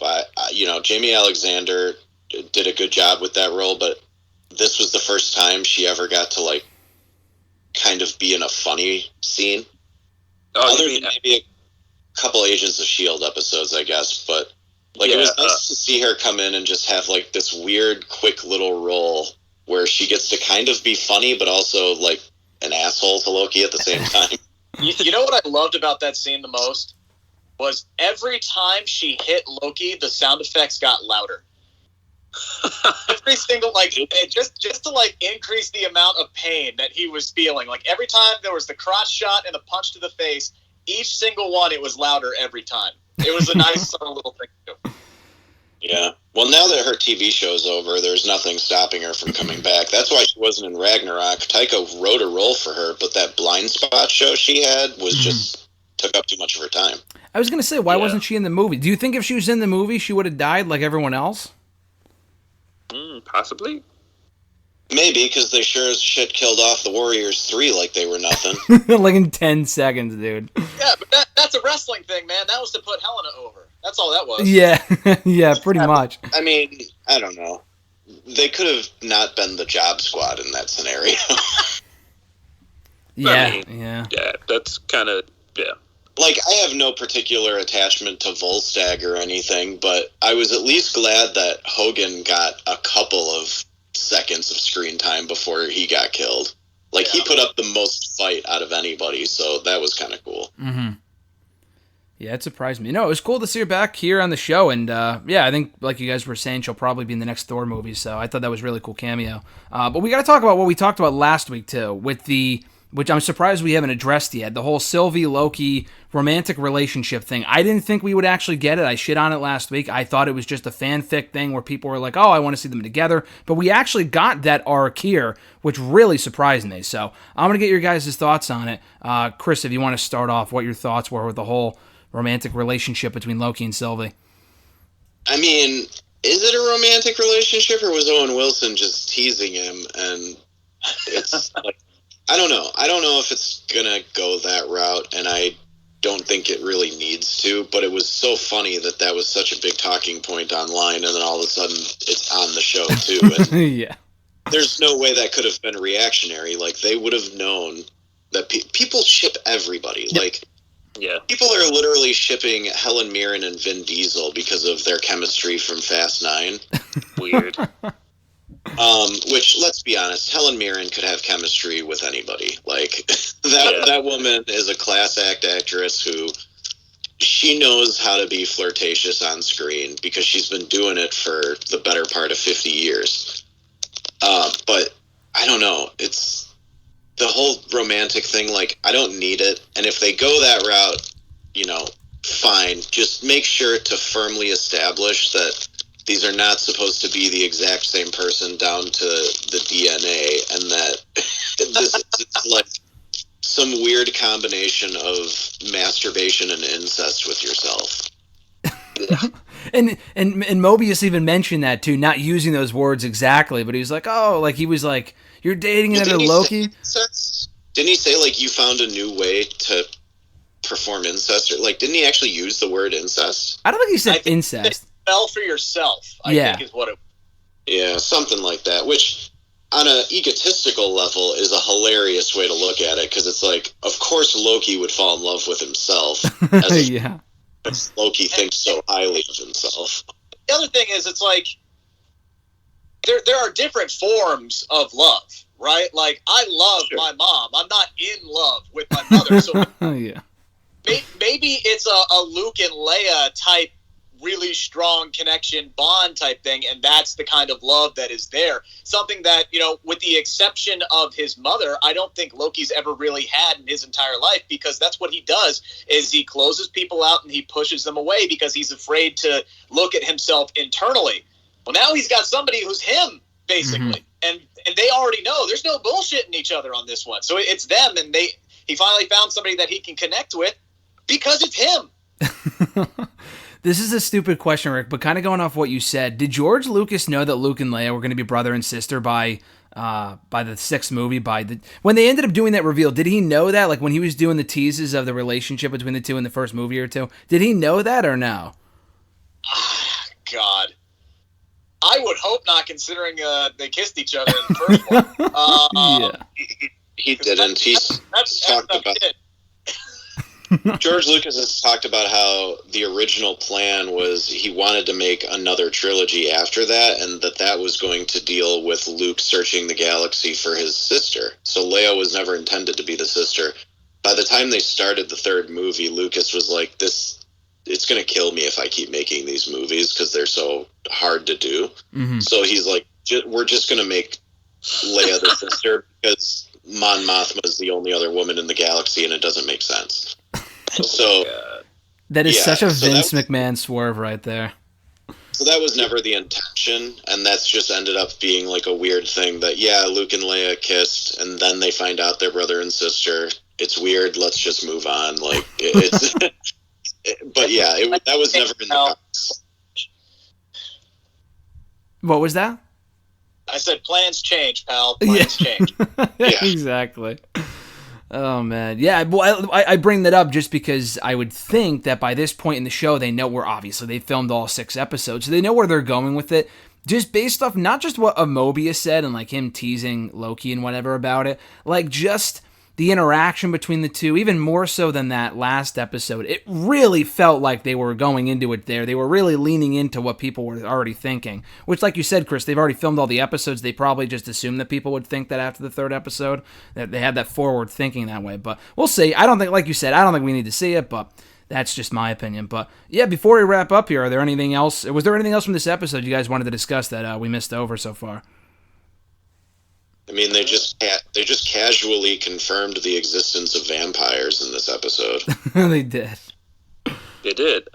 Jamie Alexander did a good job with that role, but this was the first time she ever got to like kind of be in a funny scene. Other than maybe a couple Agents of S.H.I.E.L.D. episodes, I guess, but it was nice to see her come in and just have like this weird, quick little role where she gets to kind of be funny, but also like an asshole to Loki at the same time. You know what I loved about that scene the most? was every time she hit Loki, the sound effects got louder. Every single, like, just to like increase the amount of pain that he was feeling. Like every time there was the crotch shot and the punch to the face, each single one, it was louder every time. It was a nice subtle little thing too. Yeah. Well, now that her TV show's over, there's nothing stopping her from coming back. That's why she wasn't in Ragnarok. Taika wrote a role for her, but that blind spot show she had was just took up too much of her time. I was going to say, why wasn't she in the movie? Do you think if she was in the movie, she would have died like everyone else? Possibly. Maybe, because they sure as shit killed off the Warriors 3 like they were nothing. Like in 10 seconds, dude. Yeah, but that's a wrestling thing, man. That was to put Helena over. That's all that was. Yeah, yeah, pretty much. I mean, I don't know. They could have not been the job squad in that scenario. Yeah, Yeah, that's kind of, Like, I have no particular attachment to Volstagg or anything, but I was at least glad that Hogan got a couple of seconds of screen time before he got killed. Like, he put up the most fight out of anybody, so that was kind of cool. Mm-hmm. Yeah, it surprised me. No, it was cool to see her back here on the show, and I think, like you guys were saying, she'll probably be in the next Thor movie, so I thought that was a really cool cameo. But we got to talk about what we talked about last week, too, with which I'm surprised we haven't addressed yet, the whole Sylvie-Loki romantic relationship thing. I didn't think we would actually get it. I shit on it last week. I thought it was just a fanfic thing where people were like, oh, I want to see them together. But we actually got that arc here, which really surprised me. So I'm going to get your guys' thoughts on it. Chris, if you want to start off, what your thoughts were with the whole romantic relationship between Loki and Sylvie. I mean, is it a romantic relationship, or was Owen Wilson just teasing him? And it's like, I don't know. I don't know if it's going to go that route, and I don't think it really needs to, but it was so funny that was such a big talking point online, and then all of a sudden it's on the show, too. And yeah. There's no way that could have been reactionary. Like, they would have known that people ship everybody. Yep. Like, people are literally shipping Helen Mirren and Vin Diesel because of their chemistry from Fast 9. Weird. Which, let's be honest, Helen Mirren could have chemistry with anybody. Like, that woman is a class act actress who, she knows how to be flirtatious on screen because she's been doing it for the better part of 50 years. But, I don't know, it's the whole romantic thing, like, I don't need it, and if they go that route, fine. Just make sure to firmly establish that these are not supposed to be the exact same person down to the DNA, and that this is like some weird combination of masturbation and incest with yourself. And Mobius even mentioned that too, not using those words exactly, but he was like, oh, like he was like, you're dating another Loki? Didn't he say, like, you found a new way to perform incest? Or, like, didn't he actually use the word incest? I don't think he said incest. Fell for yourself, I think is what it was. Yeah, something like that, which on an egotistical level is a hilarious way to look at it, because it's like, of course Loki would fall in love with himself. As Loki thinks so highly of himself. The other thing is, it's like, there are different forms of love, right? Like, I love my mom. I'm not in love with my mother. So maybe it's a Luke and Leia type, really strong connection, bond type thing, and that's the kind of love that is there. Something that, with the exception of his mother, I don't think Loki's ever really had in his entire life, because that's what he does, is he closes people out and he pushes them away because he's afraid to look at himself internally. Well, now he's got somebody who's him, basically, and they already know there's no bullshitting each other on this one. So it's them, and he finally found somebody that he can connect with because it's him. This is a stupid question, Rick, but kind of going off what you said, did George Lucas know that Luke and Leia were going to be brother and sister by the sixth movie? When they ended up doing that reveal, did he know that? Like, when he was doing the teases of the relationship between the two in the first movie or two, did he know that or no? God. I would hope not, considering they kissed each other in the first one. He didn't. He's talked about it. George Lucas has talked about how the original plan was he wanted to make another trilogy after that, and that was going to deal with Luke searching the galaxy for his sister. So Leia was never intended to be the sister. By the time they started the third movie, Lucas was like, this it's going to kill me if I keep making these movies because they're so hard to do. Mm-hmm. So he's like, we're just going to make Leia the sister because Mon Mothma is the only other woman in the galaxy and it doesn't make sense. So that is such a so Vince McMahon swerve right there. So that was never the intention, and that's just ended up being like a weird thing that, yeah, Luke and Leia kissed, and then they find out they're brother and sister. It's weird. Let's just move on. Like, it's... but yeah, that was never in the comics. What was that? I said plans change, pal. Plans change. Yeah, exactly. Oh, man. Yeah, well, I bring that up just because I would think that by this point in the show, they know obviously they filmed all 6 episodes, so they know where they're going with it, just based off not just what Mobius said and, like, him teasing Loki and whatever about it, like, just the interaction between the two, even more so than that last episode. It really felt like they were going into it there. They were really leaning into what people were already thinking, which, like you said, Chris, they've already filmed all the episodes. They probably just assumed that people would think that after the 3rd episode, that they had that forward thinking that way. But we'll see. I don't think, like you said, I don't think we need to see it, but that's just my opinion. But yeah, before we wrap up here, was there anything else from this episode you guys wanted to discuss that we missed over so far? I mean, they just casually confirmed the existence of vampires in this episode. They did. They did.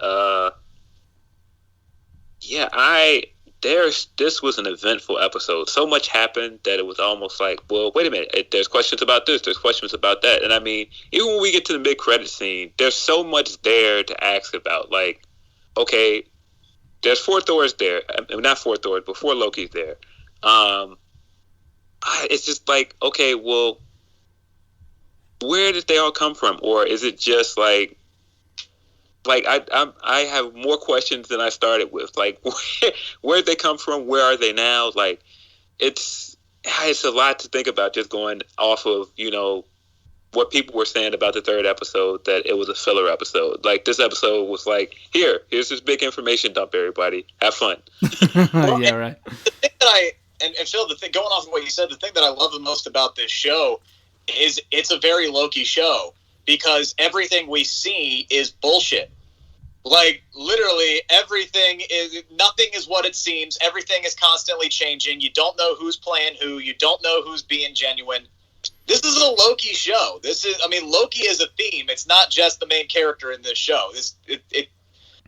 This was an eventful episode. So much happened that it was almost like, well, wait a minute. There's questions about this. There's questions about that. And I mean, even when we get to the mid-credit scene, there's so much there to ask about. Like, okay, there's 4 Thors there. I mean, not 4 Thors, but 4 Lokis there. It's just like, okay, well, where did they all come from? Or is it just like I have more questions than I started with. Like, where did they come from? Where are they now? Like, it's a lot to think about just going off of, what people were saying about the 3rd episode, that it was a filler episode. Like, this episode was like, here's this big information dump, everybody. Have fun. Yeah, right. The thing that And Phil, going off of what you said, the thing that I love the most about this show is it's a very Loki show because everything we see is bullshit. Like, literally, nothing is what it seems. Everything is constantly changing. You don't know who's playing who. You don't know who's being genuine. This is a Loki show. Loki is a theme. It's not just the main character in this show.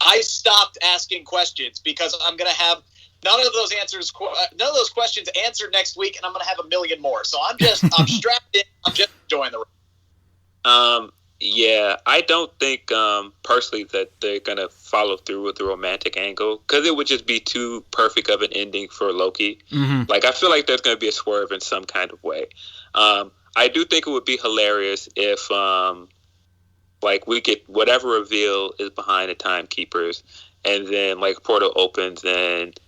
I stopped asking questions because I'm going to have none of those questions answered next week, and I'm going to have a million more. So I'm strapped in. I'm just enjoying the ride. Yeah, I don't think personally that they're going to follow through with the romantic angle because it would just be too perfect of an ending for Loki. Mm-hmm. Like, I feel like there's going to be a swerve in some kind of way. I do think it would be hilarious if we get whatever reveal is behind the timekeepers, and then like portal opens and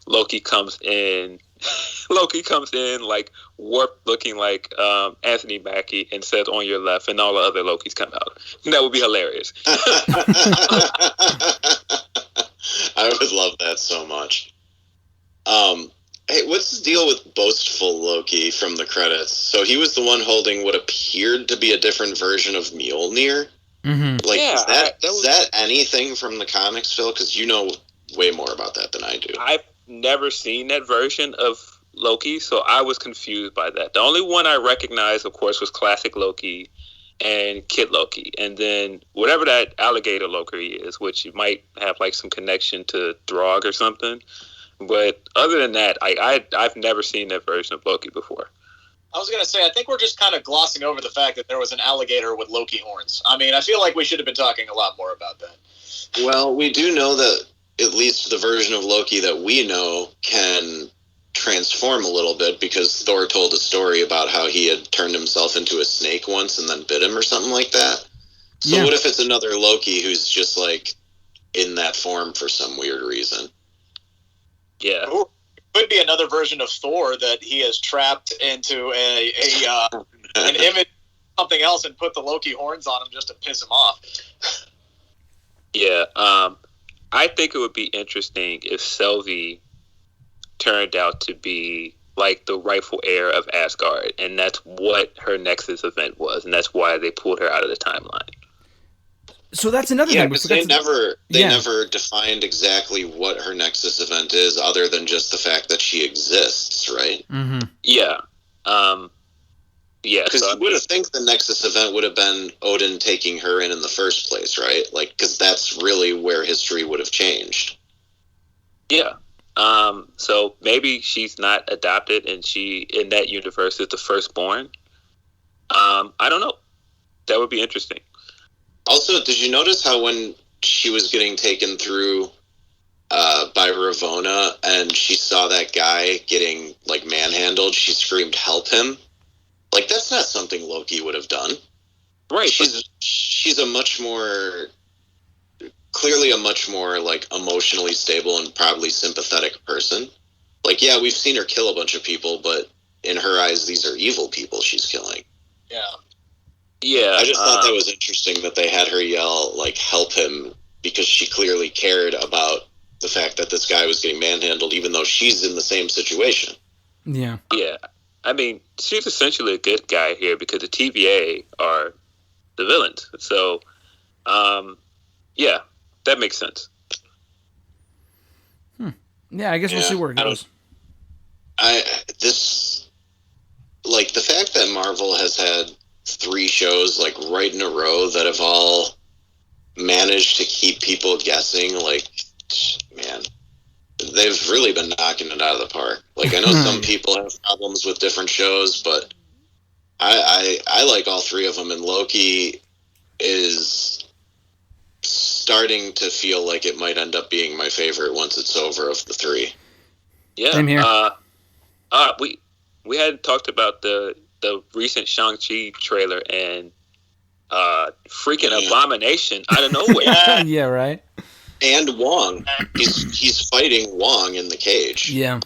Loki comes in like warped, looking like Anthony Mackie, and says "on your left," and all the other Lokis come out. That would be hilarious. I would love that so much. Hey, what's the deal with boastful Loki from the credits? So he was the one holding what appeared to be a different version of Mjolnir. Mm-hmm. Like, is that anything from the comics, Phil? Because you know way more about that than I do. I've never seen that version of Loki, so I was confused by that. The only one I recognized, of course, was classic Loki and Kid Loki, and then whatever that alligator Loki is, which might have like some connection to Throg or something. But other than that, I've never seen that version of Loki before. I was going to say, I think we're just kind of glossing over the fact that there was an alligator with Loki horns. I mean, I feel like we should have been talking a lot more about that. Well, we do know that at least the version of Loki that we know can transform a little bit because Thor told a story about how he had turned himself into a snake once and then bit him or something like that. So what if it's another Loki who's just like in that form for some weird reason? Yeah. Or it could be another version of Thor that he has trapped into an image of something else and put the Loki horns on him just to piss him off. Yeah. I think it would be interesting if Sylvie turned out to be like the rightful heir of Asgard, and that's what her Nexus event was, and that's why they pulled her out of the timeline. So that's another Yeah, thing. because they never defined exactly what her Nexus event is, other than just the fact that she exists, right? Mm-hmm. Yeah. Yeah. Because So, you would have think the Nexus event would have been Odin taking her in the first place, right? Like, because that's really where history would have changed. yeah. So maybe she's not adopted, and she in that universe is the firstborn. I don't know. That would be interesting. Also, did you notice how when she was getting taken through by Ravonna and she saw that guy getting like manhandled, she screamed, "Help him!" Like, that's not something Loki would have done. Right. She's a much more, clearly a much more like emotionally stable and probably sympathetic person. Like, yeah, we've seen her kill a bunch of people, but in her eyes, these are evil people she's killing. Yeah. Yeah. I just thought that was interesting that they had her yell, like, "Help him," because she clearly cared about the fact that this guy was getting manhandled, even though she's in the same situation. Yeah. Yeah. I mean, she's essentially a good guy here because the TVA are the villains. So, yeah, that makes sense. Yeah, I guess we'll see where it goes. Like, the fact that Marvel has had 3 shows, like, right in a row that have all managed to keep people guessing, like, man, they've really been knocking it out of the park. Like, I know some people have problems with different shows, but I like all 3 of them, and Loki is starting to feel like it might end up being my favorite once it's over of the 3. Yeah. Same here. We had talked about the recent Shang-Chi trailer and freaking Abomination out of nowhere. Yeah, right. And Wong. He's fighting Wong in the cage. Yeah.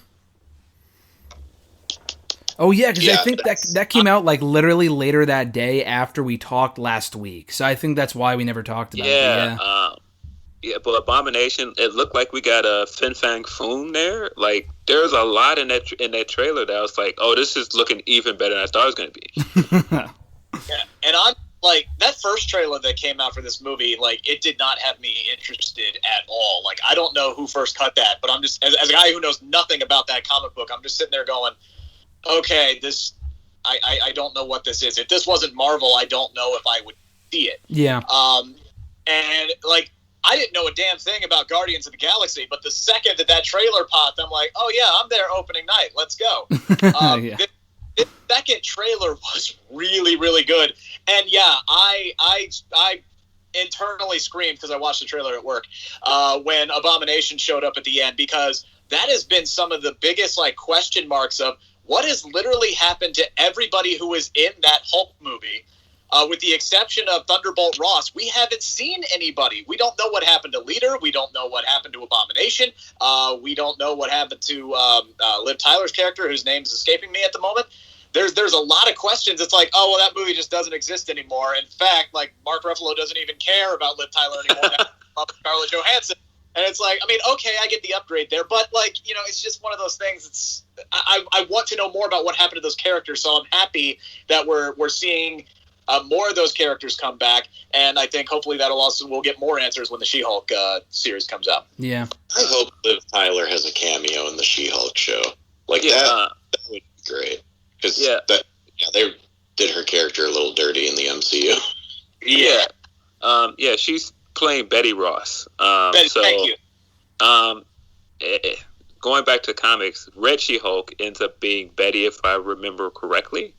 Oh yeah, because I think that came out like literally later that day after we talked last week. So I think that's why we never talked about it. Yeah, but Abomination, it looked like we got a Fin Fang Foom there. Like, there's a lot in that trailer that I was like, oh, this is looking even better than I thought it was going to be. Yeah, and I'm like, that first trailer that came out for this movie, like, it did not have me interested at all. Like, I don't know who first cut that, but I'm just, as a guy who knows nothing about that comic book, I'm just sitting there going, okay, this, I don't know what this is. If this wasn't Marvel, I don't know if I would see it. Yeah. And, like, I didn't know a damn thing about Guardians of the Galaxy, but the second that trailer popped, I'm like, oh yeah, I'm there opening night. Let's go. Yeah. The second trailer was really, really good. And yeah, I internally screamed because I watched the trailer at work when Abomination showed up at the end, because that has been some of the biggest like question marks of what has literally happened to everybody who was in that Hulk movie. With the exception of Thunderbolt Ross, we haven't seen anybody. We don't know what happened to Leader. We don't know what happened to Abomination. We don't know what happened to Liv Tyler's character, whose name is escaping me at the moment. There's a lot of questions. It's like, oh, well, that movie just doesn't exist anymore. In fact, like, Mark Ruffalo doesn't even care about Liv Tyler anymore. Scarlett Johansson. And it's like, I mean, okay, I get the upgrade there, but, like, you know, it's just one of those things. It's I want to know more about what happened to those characters, so I'm happy that we're seeing more of those characters come back, and I think hopefully we'll get more answers when the She-Hulk series comes out. Yeah. I hope Liv Tyler has a cameo in the She-Hulk show. Like, that would be great. Because they did her character a little dirty in the MCU. Yeah. Yeah, she's playing Betty Ross. Thank you. Going back to comics, Red She-Hulk ends up being Betty, if I remember correctly.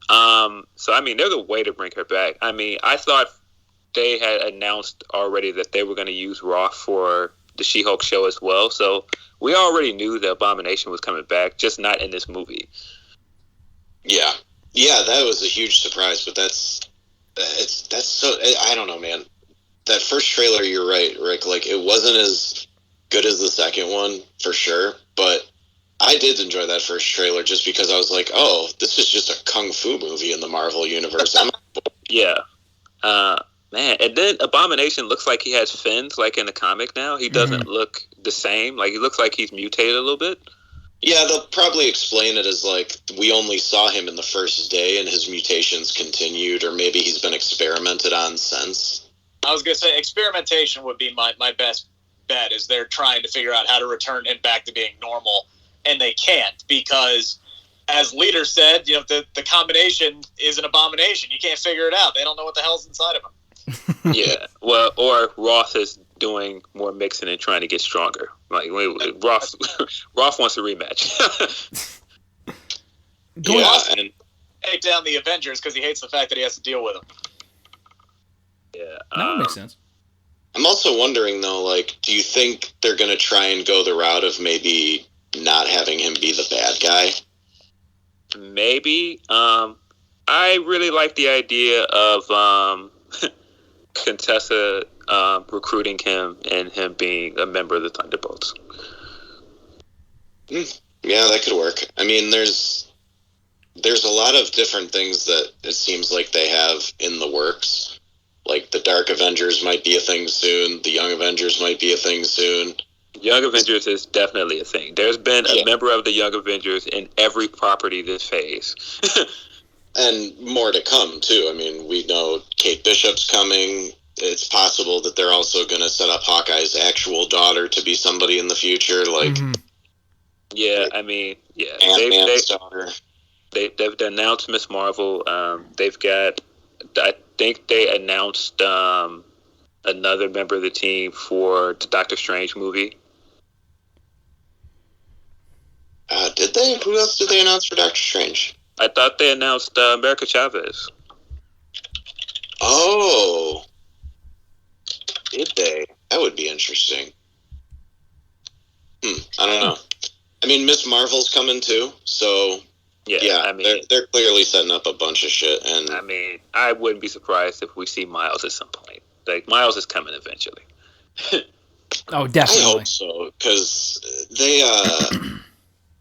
So, I mean, there's a way to bring her back. I mean, I thought they had announced already that they were going to use Roth for the She-Hulk show as well. So we already knew the Abomination was coming back, just not in this movie. Yeah. Yeah, that was a huge surprise, but that's so, I don't know, man. That first trailer, you're right, Rick. Like, it wasn't as good as the second one, for sure, but I did enjoy that first trailer just because I was like, oh, this is just a kung fu movie in the Marvel universe. Yeah. Man, and then Abomination looks like he has fins, like in the comic now. He doesn't look the same. Like, he looks like he's mutated a little bit. Yeah, they'll probably explain it as, like, we only saw him in the first day and his mutations continued, or maybe he's been experimented on since. I was going to say experimentation would be my best bet, is they're trying to figure out how to return him back to being normal, and they can't because, as Leader said, the combination is an abomination. You can't figure it out. They don't know what the hell's inside of him. Yeah, well, or Roth is doing more mixing and trying to get stronger. Like Roth wants a rematch. And take down the Avengers because he hates the fact that he has to deal with them. Yeah, that makes sense. I'm also wondering though, like, do you think they're going to try and go the route of maybe not having him be the bad guy? Maybe. I really like the idea of Contessa recruiting him and him being a member of the Thunderbolts. Yeah, that could work. I mean, there's a lot of different things that it seems like they have in the works. Like the Dark Avengers might be a thing soon. The Young Avengers might be a thing soon. Young Avengers is definitely a thing. There's been a member of the Young Avengers in every property this phase. And more to come, too. I mean, we know Kate Bishop's coming. It's possible that they're also going to set up Hawkeye's actual daughter to be somebody in the future. Like, yeah, I mean, yeah. Ant-Man's daughter. They've announced Miss Marvel. They've got, I think they announced another member of the team for the Doctor Strange movie. Did they? Who else did they announce for Doctor Strange? I thought they announced America Chavez. Oh. Did they? That would be interesting. I don't know. I mean, Miss Marvel's coming too, so yeah, I mean, they're clearly setting up a bunch of shit. And I mean, I wouldn't be surprised if we see Miles at some point. Like, Miles is coming eventually. Oh, definitely. I hope so, because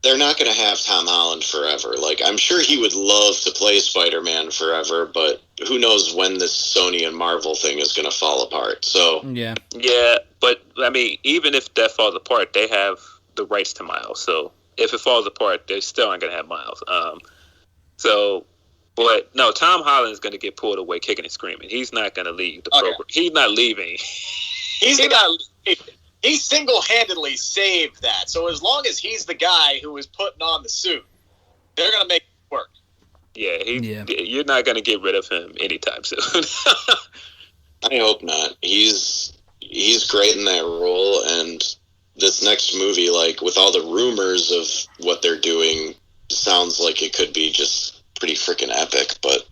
they're not going to have Tom Holland forever. Like, I'm sure he would love to play Spider-Man forever, but who knows when this Sony and Marvel thing is going to fall apart. So yeah, but I mean, even if that falls apart, they have the rights to Miles. So if it falls apart, they still aren't going to have Miles. But no, Tom Holland is going to get pulled away kicking and screaming. He's not going to leave the program. He's not leaving. He single-handedly saved that. So as long as he's the guy who is putting on the suit, they're going to make it work. Yeah, you're not going to get rid of him anytime soon. I hope not. He's great in that role, and this next movie, like, with all the rumors of what they're doing, sounds like it could be just pretty freaking epic, but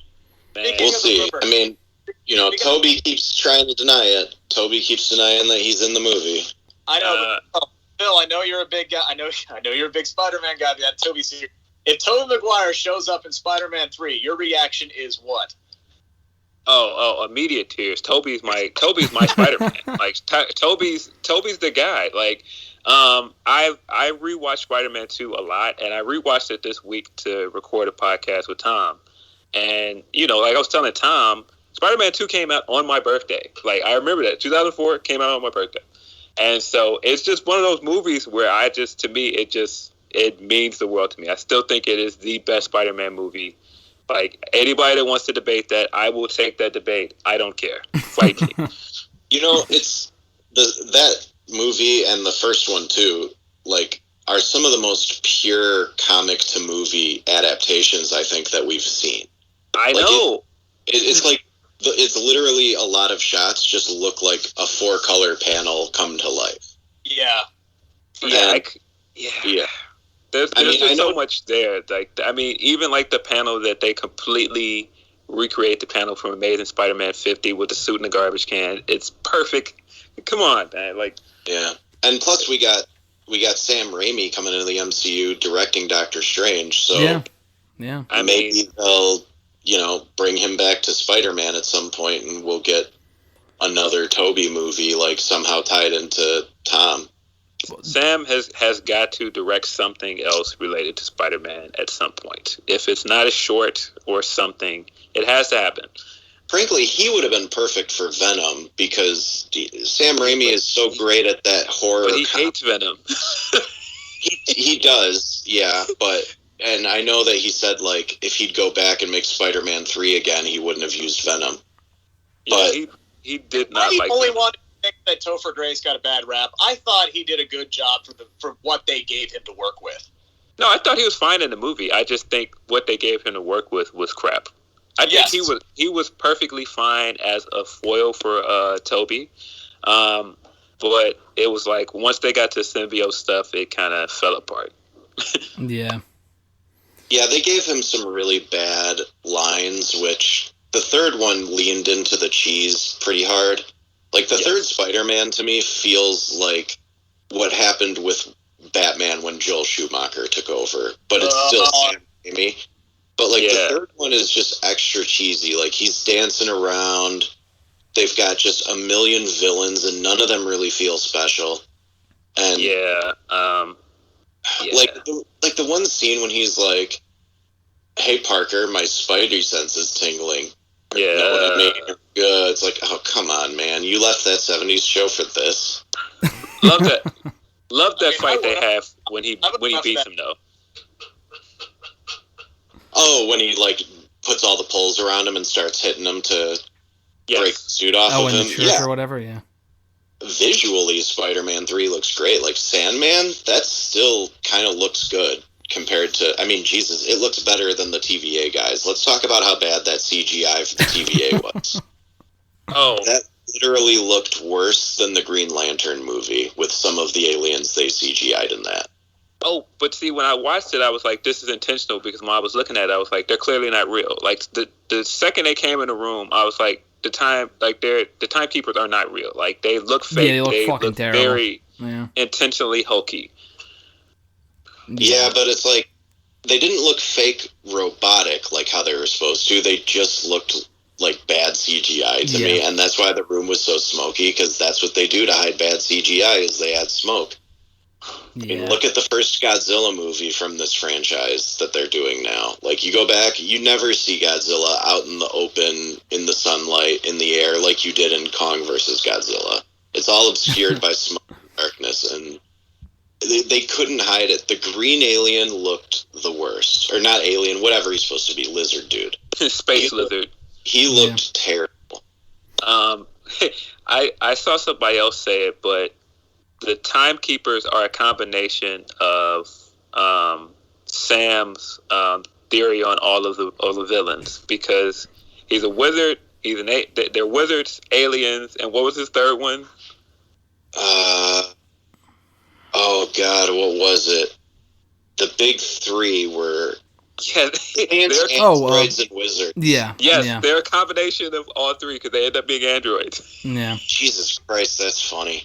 we'll see. I mean, Toby keeps trying to deny it. Toby keeps denying that he's in the movie. I know, Phil. I know you're a big guy. I know you're a big Spider-Man guy. That Toby series. If Tobey Maguire shows up in Spider-Man 3, your reaction is what? Oh, immediate tears. Toby's my Spider-Man. Like, Toby's the guy. Like, I rewatched Spider-Man 2 a lot, and I rewatched it this week to record a podcast with Tom. And, like I was telling Tom, Spider-Man 2 came out on my birthday. Like, I remember that. 2004 came out on my birthday. And so it's just one of those movies where it means the world to me. I still think it is the best Spider-Man movie. Like, anybody that wants to debate that, I will take that debate. I don't care. Fight me. It's that movie and the first one too, like, are some of the most pure comic to movie adaptations I think that we've seen. I know. It's like it's literally a lot of shots just look like a 4-color panel come to life. Yeah. Yeah. There's just so much there. Like, I mean, even like the panel that they completely recreate, the panel from Amazing Spider-Man 50 with the suit in the garbage can. It's perfect. Come on, man. Like, yeah. And plus we got Sam Raimi coming into the MCU directing Doctor Strange. So yeah. Maybe they'll, bring him back to Spider-Man at some point, and we'll get another Toby movie, like, somehow tied into Tom. Sam has got to direct something else related to Spider-Man at some point. If it's not a short or something, it has to happen. Frankly, he would have been perfect for Venom, because Sam Raimi is so great at that horror. But he hates Venom. he does, yeah, and I know that he said, like, if he'd go back and make Spider-Man 3 again, he wouldn't have used Venom. But he did not I like only them. wanted to think that Topher Grace got a bad rap. I thought he did a good job for what they gave him to work with. No, I thought he was fine in the movie. I just think what they gave him to work with was crap. I think he was perfectly fine as a foil for Toby. But it was like once they got to symbiote stuff, it kind of fell apart. Yeah. Yeah, they gave him some really bad lines, which the third one leaned into the cheese pretty hard. Like, the third Spider-Man, to me, feels like what happened with Batman when Joel Schumacher took over. But it's still Sam Raimi. But, like, the third one is just extra cheesy. Like, he's dancing around. They've got just a million villains, and none of them really feel special. And like the one scene when he's like, "Hey Parker, my spidey sense is tingling." Yeah, know what I mean? It's like, oh come on, man! You left that '70s show for this. Love that fight they have when he beats him though. Oh, when he like puts all the poles around him and starts hitting him to break the suit off of him. The church or whatever. Yeah. Visually, Spider-Man 3 looks great. Like, Sandman, that still kind of looks good compared to... I mean, Jesus, it looks better than the TVA guys. Let's talk about how bad that CGI for the TVA was. That literally looked worse than the Green Lantern movie with some of the aliens they CGI'd in that. Oh, but see, when I watched it, I was like, this is intentional, because when I was looking at it, I was like, they're clearly not real. Like, the second they came in the room, I was like, the timekeepers are not real. Like, they look fake. Yeah, they look terrible. Very intentionally hokey. Yeah, but it's like, they didn't look fake robotic like how they were supposed to. They just looked like bad CGI to me, and that's why the room was so smoky, because that's what they do to hide bad CGI, is they add smoke. I mean, look at the first Godzilla movie from this franchise that they're doing now. Like, you go back, you never see Godzilla out in the open, in the sunlight, in the air, like you did in Kong versus Godzilla. It's all obscured by smoke and darkness, and they couldn't hide it. The green alien looked the worst. Or not alien, whatever he's supposed to be, lizard dude. Space lizard. He looked terrible. I saw somebody else say it, but the timekeepers are a combination of Sam's theory on all of the villains, because he's a wizard. They're wizards, aliens, and what was his third one? Oh God, what was it? The big three were androids and wizards. Yeah. Yes, they're a combination of all three because they end up being androids. Yeah. Jesus Christ, that's funny.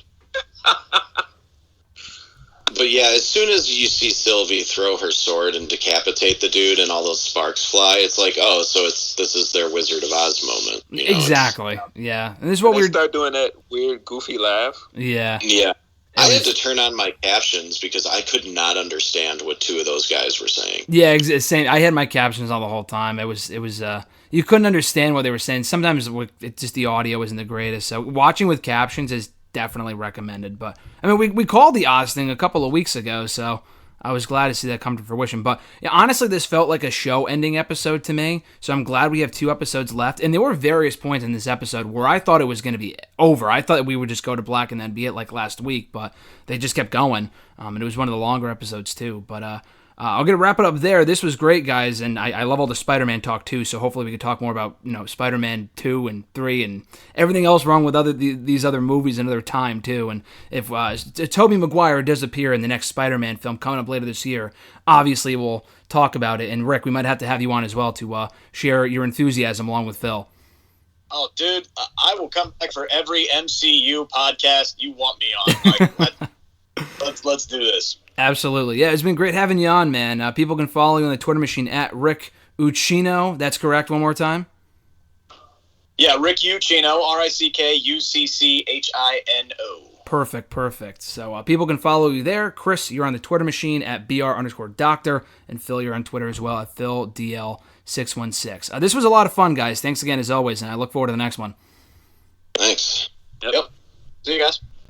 But yeah, as soon as you see Sylvie throw her sword and decapitate the dude and all those sparks fly, it's like, oh, so this is their Wizard of Oz moment. You know, exactly. Yeah. And this is what we start doing that weird, goofy laugh. Yeah. Yeah. I had to turn on my captions because I could not understand what two of those guys were saying. Yeah, same. I had my captions on the whole time. It was you couldn't understand what they were saying. Sometimes it's just the audio isn't the greatest. So watching with captions is definitely recommended. But I mean, we called the Oz thing a couple of weeks ago, so I was glad to see that come to fruition. But yeah, honestly, this felt like a show-ending episode to me, so I'm glad we have 2 episodes left. And there were various points in this episode where I thought it was going to be over. I thought we would just go to black and then be it like last week, but they just kept going. And it was one of the longer episodes too. But I'm going to wrap it up there. This was great, guys, and I love all the Spider-Man talk too, so hopefully we can talk more about Spider-Man 2 and 3 and everything else wrong with these other movies another time too. And if Tobey Maguire does appear in the next Spider-Man film coming up later this year, obviously we'll talk about it. And Rick, we might have to have you on as well to share your enthusiasm along with Phil. Oh, dude, I will come back for every MCU podcast you want me on. Let's do this. Absolutely. Yeah, it's been great having you on, man. People can follow you on the Twitter machine at Rick Ucchino. That's correct. One more time. Yeah, Rick Ucchino, RickUcchino. Perfect. So people can follow you there. Chris, you're on the Twitter machine at BR_doctor, and Phil, you're on Twitter as well at PhilDL616. This was a lot of fun, guys. Thanks again as always, and I look forward to the next one. Thanks. Yep. See you guys.